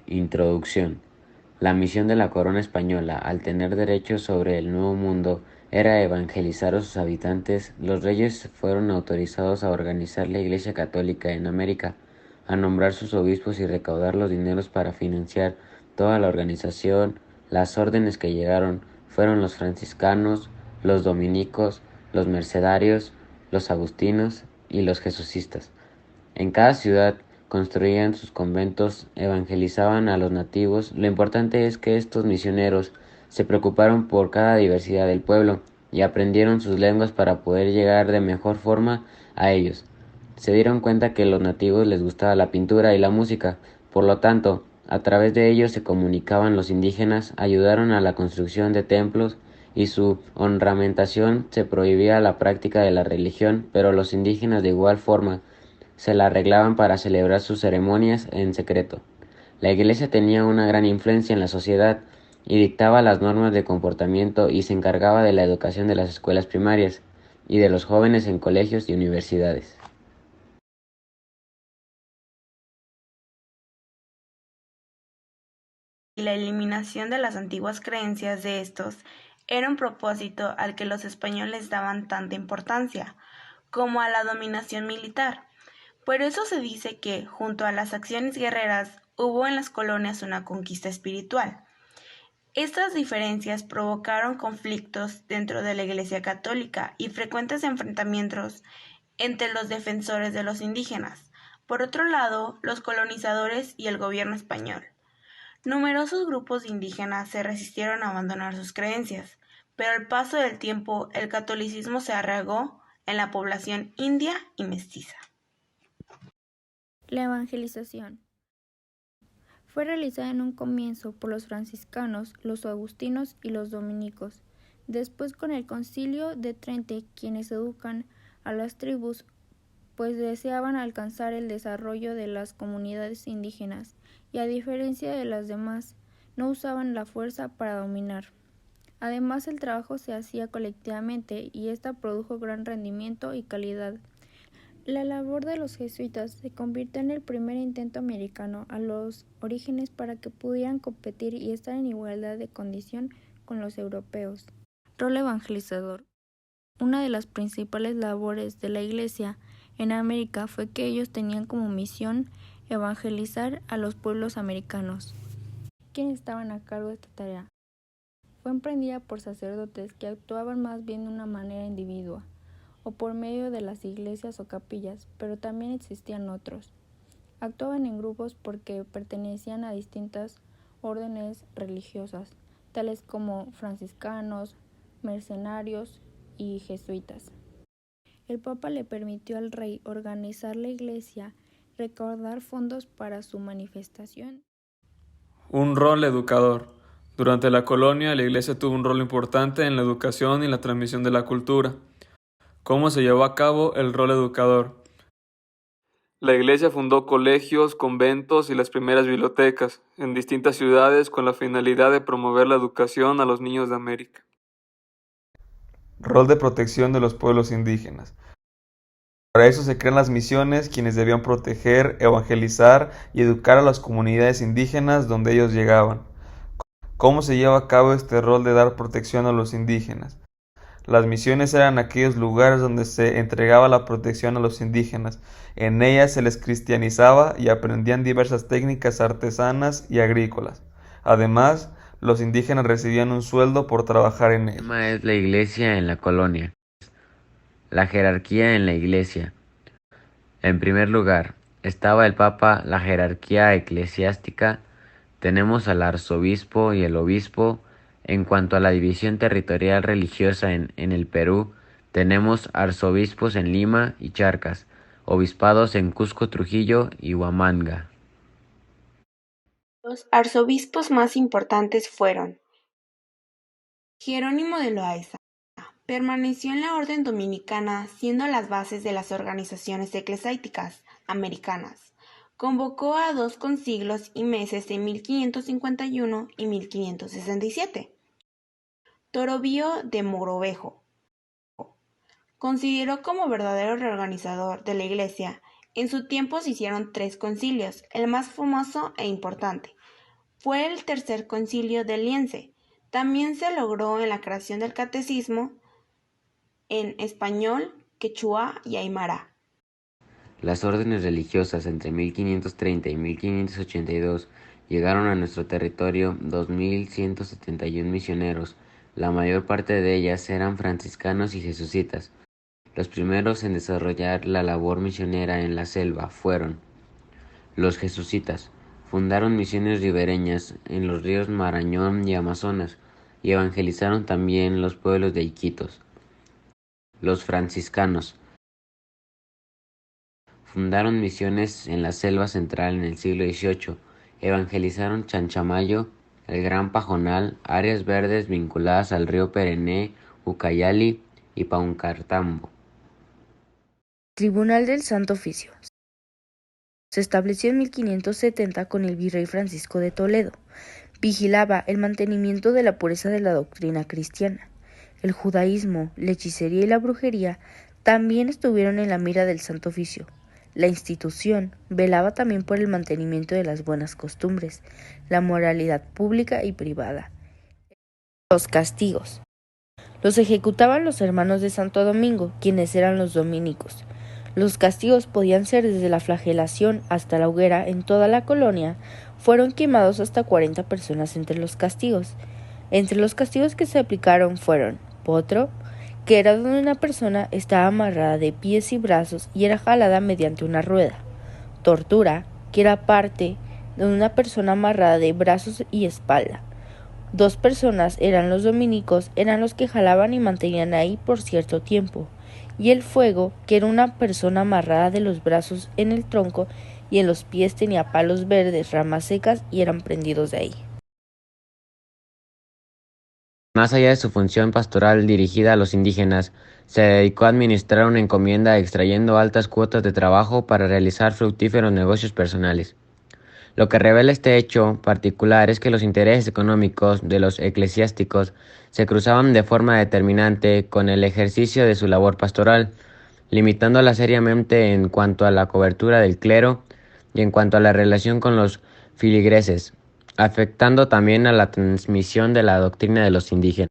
Introducción. La misión de la corona española, al tener derechos sobre el Nuevo Mundo, era evangelizar a sus habitantes. Los reyes fueron autorizados a organizar la Iglesia Católica en América, a nombrar sus obispos y recaudar los dineros para financiar toda la organización. Las órdenes que llegaron fueron los franciscanos, los dominicos, los mercedarios, los agustinos y los jesuitas. En cada ciudad construían sus conventos, evangelizaban a los nativos. Lo importante es que estos misioneros se preocuparon por cada diversidad del pueblo y aprendieron sus lenguas para poder llegar de mejor forma a ellos. Se dieron cuenta que a los nativos les gustaba la pintura y la música, por lo tanto, a través de ellos se comunicaban los indígenas, ayudaron a la construcción de templos y su ornamentación. Se prohibía la práctica de la religión, pero los indígenas de igual forma se la arreglaban para celebrar sus ceremonias en secreto. La Iglesia tenía una gran influencia en la sociedad y dictaba las normas de comportamiento y se encargaba de la educación de las escuelas primarias y de los jóvenes en colegios y universidades. Y la eliminación de las antiguas creencias de estos era un propósito al que los españoles daban tanta importancia, como a la dominación militar. Por eso se dice que, junto a las acciones guerreras, hubo en las colonias una conquista espiritual. Estas diferencias provocaron conflictos dentro de la Iglesia Católica y frecuentes enfrentamientos entre los defensores de los indígenas, por otro lado, los colonizadores y el gobierno español. Numerosos grupos indígenas se resistieron a abandonar sus creencias, pero al paso del tiempo el catolicismo se arraigó en la población india y mestiza. La evangelización fue realizada en un comienzo por los franciscanos, los agustinos y los dominicos. Después con el Concilio de Trente, quienes educan a las tribus, pues deseaban alcanzar el desarrollo de las comunidades indígenas y, a diferencia de las demás, no usaban la fuerza para dominar. Además, el trabajo se hacía colectivamente y ésta produjo gran rendimiento y calidad. La labor de los jesuitas se convirtió en el primer intento americano a los orígenes para que pudieran competir y estar en igualdad de condición con los europeos. Rol evangelizador. Una de las principales labores de la Iglesia en América fue que ellos tenían como misión evangelizar a los pueblos americanos. ¿Quiénes estaban a cargo de esta tarea? Fue emprendida por sacerdotes que actuaban más bien de una manera individua, o por medio de las iglesias o capillas, pero también existían otros. Actuaban en grupos porque pertenecían a distintas órdenes religiosas, tales como franciscanos, mercenarios y jesuitas. El Papa le permitió al rey organizar la iglesia, recaudar fondos para su manifestación. Un rol educador. Durante la colonia, la Iglesia tuvo un rol importante en la educación y la transmisión de la cultura. ¿Cómo se llevó a cabo el rol educador? La Iglesia fundó colegios, conventos y las primeras bibliotecas en distintas ciudades con la finalidad de promover la educación a los niños de América. Rol de protección de los pueblos indígenas. Para eso se crean las misiones, quienes debían proteger, evangelizar y educar a las comunidades indígenas donde ellos llegaban. ¿Cómo se lleva a cabo este rol de dar protección a los indígenas? Las misiones eran aquellos lugares donde se entregaba la protección a los indígenas. En ellas se les cristianizaba y aprendían diversas técnicas artesanas y agrícolas. Además, los indígenas recibían un sueldo por trabajar en El ellas. tema es la iglesia en la colonia. La jerarquía en la iglesia. En primer lugar, estaba el Papa, la jerarquía eclesiástica. Tenemos al arzobispo y el obispo. En cuanto a la división territorial religiosa en el Perú, tenemos arzobispos en Lima y Charcas, obispados en Cusco, Trujillo y Huamanga. Los arzobispos más importantes fueron Jerónimo de Loaiza. Permaneció en la orden dominicana, siendo las bases de las organizaciones eclesiásticas americanas. Convocó a 2 concilios y meses en 1551 y 1567. Torobío de Mogrovejo. Consideró como verdadero reorganizador de la Iglesia. En su tiempo se hicieron 3 concilios, el más famoso e importante, fue el tercer concilio de Liense. También se logró en la creación del catecismo en español, quechua y aymara. Las órdenes religiosas entre 1530 y 1582 llegaron a nuestro territorio 2.171 misioneros. La mayor parte de ellas eran franciscanos y jesuitas. Los primeros en desarrollar la labor misionera en la selva fueron los jesuitas. Fundaron misiones ribereñas en los ríos Marañón y Amazonas y evangelizaron también los pueblos de Iquitos. Los franciscanos fundaron misiones en la selva central en el siglo XVIII, evangelizaron Chanchamayo, el Gran Pajonal, áreas verdes vinculadas al río Perené, Ucayali y Paucartambo. Tribunal del Santo Oficio. Se estableció en 1570 con el virrey Francisco de Toledo. Vigilaba el mantenimiento de la pureza de la doctrina cristiana. El judaísmo, la hechicería y la brujería también estuvieron en la mira del Santo Oficio. La institución velaba también por el mantenimiento de las buenas costumbres, la moralidad pública y privada. Los castigos. Los ejecutaban los hermanos de Santo Domingo, quienes eran los dominicos. Los castigos podían ser desde la flagelación hasta la hoguera. En toda la colonia fueron quemados hasta 40 personas entre los castigos. Entre los castigos que se aplicaron fueron potro, que era donde una persona estaba amarrada de pies y brazos y era jalada mediante una rueda; tortura, que era parte de una persona amarrada de brazos y espalda. 2 personas eran los dominicos, eran los que jalaban y mantenían ahí por cierto tiempo; y el fuego, que era una persona amarrada de los brazos en el tronco y en los pies tenía palos verdes, ramas secas y eran prendidos de ahí. Más allá de su función pastoral dirigida a los indígenas, se dedicó a administrar una encomienda extrayendo altas cuotas de trabajo para realizar fructíferos negocios personales. Lo que revela este hecho particular es que los intereses económicos de los eclesiásticos se cruzaban de forma determinante con el ejercicio de su labor pastoral, limitándola seriamente en cuanto a la cobertura del clero y en cuanto a la relación con los feligreses, afectando también a la transmisión de la doctrina de los indígenas.